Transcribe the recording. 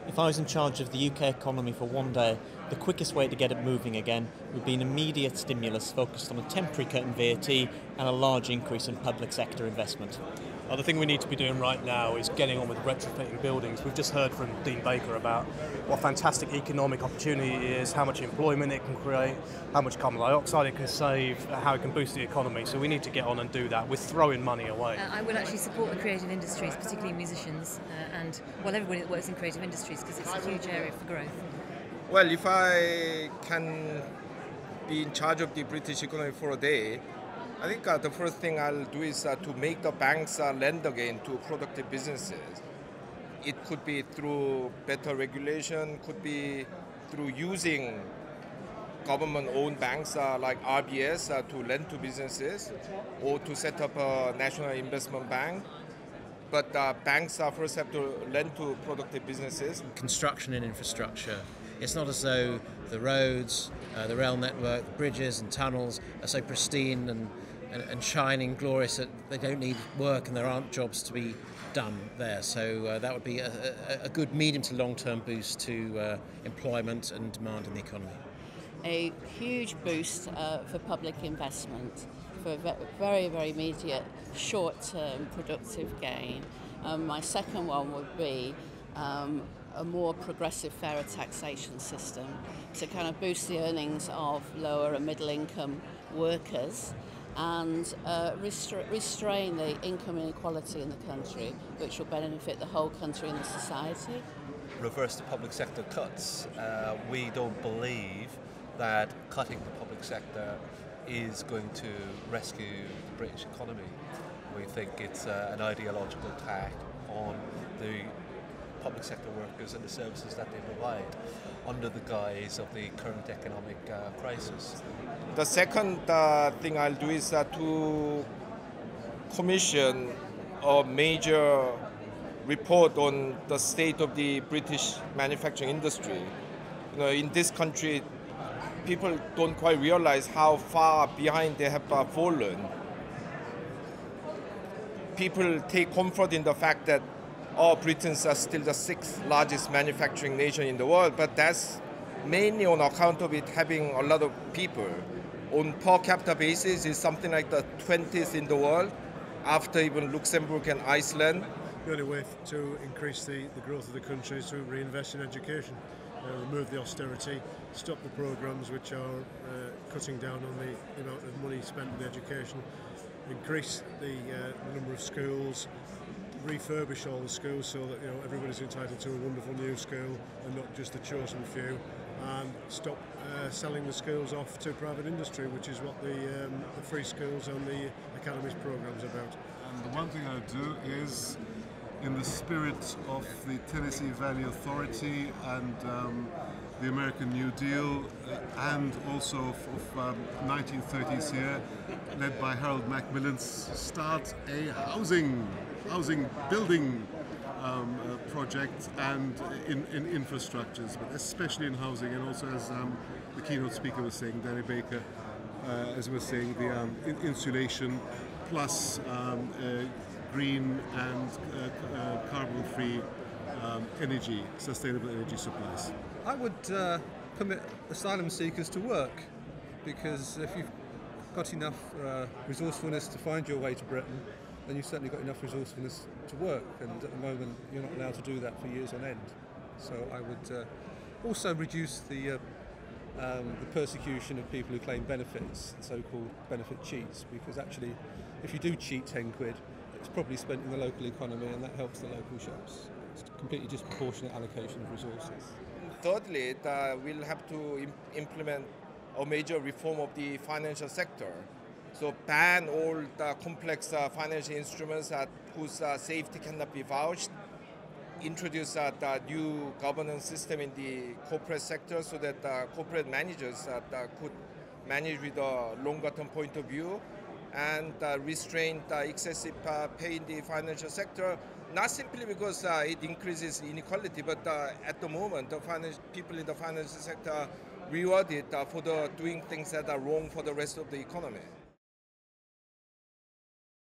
If I was in charge of the UK economy for one day, the quickest way to get it moving again would be an immediate stimulus focused on a temporary cut in VAT and a large increase in public sector investment. The thing we need to be doing right now is getting on with retrofitting buildings. We've just heard from Dean Baker about what fantastic economic opportunity it is, how much employment it can create, how much carbon dioxide it can save, how it can boost the economy. So we need to get on and do that. We're throwing money away. I would actually support the creative industries, particularly musicians and everybody that works in creative industries, because it's a huge area for growth. Well, if I can be in charge of the British economy for a day, I think the first thing I'll do is to make the banks lend again to productive businesses. It could be through better regulation, could be through using government-owned banks like RBS to lend to businesses, or to set up a national investment bank. But banks first have to lend to productive businesses. Construction and infrastructure. It's not as though the roads, the rail network, the bridges and tunnels are so pristine and shining, glorious that they don't need work and there aren't jobs to be done there. So that would be a good medium to long-term boost to employment and demand in the economy. A huge boost for public investment for a very, very immediate short-term productive gain. My second one would be a more progressive, fairer taxation system to kind of boost the earnings of lower and middle income workers and restrain the income inequality in the country, which will benefit the whole country and the society. Reverse the public sector cuts. We don't believe that cutting the public sector is going to rescue the British economy. We think it's an ideological attack on the public sector workers and the services that they provide under the guise of the current economic crisis. The second thing I'll do is to commission a major report on the state of the British manufacturing industry. You know, in this country, people don't quite realize how far behind they have fallen. People take comfort in the fact that Britain's still the sixth largest manufacturing nation in the world, but that's mainly on account of it having a lot of people. On per capita basis, it's something like the 20th in the world, after even Luxembourg and Iceland. The only way to increase the growth of the country is to reinvest in education, remove the austerity, stop the programmes which are cutting down on the amount of money spent in education, increase the number of schools, refurbish all the schools so that everybody's entitled to a wonderful new school and not just the chosen few, and stop selling the schools off to private industry, which is what the free schools and the academies programmes are about. And the one thing I do is, in the spirit of the Tennessee Valley Authority and the American New Deal, and also of 1930s here, led by Harold Macmillan, start a housing building project and in infrastructures, but especially in housing, and also, as the keynote speaker was saying, Danny Baker, as we were saying, the insulation plus green and carbon-free energy, sustainable energy supplies. I would permit asylum seekers to work, because if you've got enough resourcefulness to find your way to Britain, then you've certainly got enough resourcefulness to work, and at the moment you're not allowed to do that for years on end. So I would also reduce the persecution of people who claim benefits, the so-called benefit cheats, because actually if you do cheat 10 quid, it's probably spent in the local economy, and that helps the local shops. It's a completely disproportionate allocation of resources. Thirdly, we'll have to implement a major reform of the financial sector. So ban all the complex financial instruments whose safety cannot be vouched. Introduce the new governance system in the corporate sector so that corporate managers could manage with a longer-term point of view, and restrain the excessive pay in the financial sector, not simply because it increases inequality, but at the moment, the people in the financial sector are rewarded for doing things that are wrong for the rest of the economy.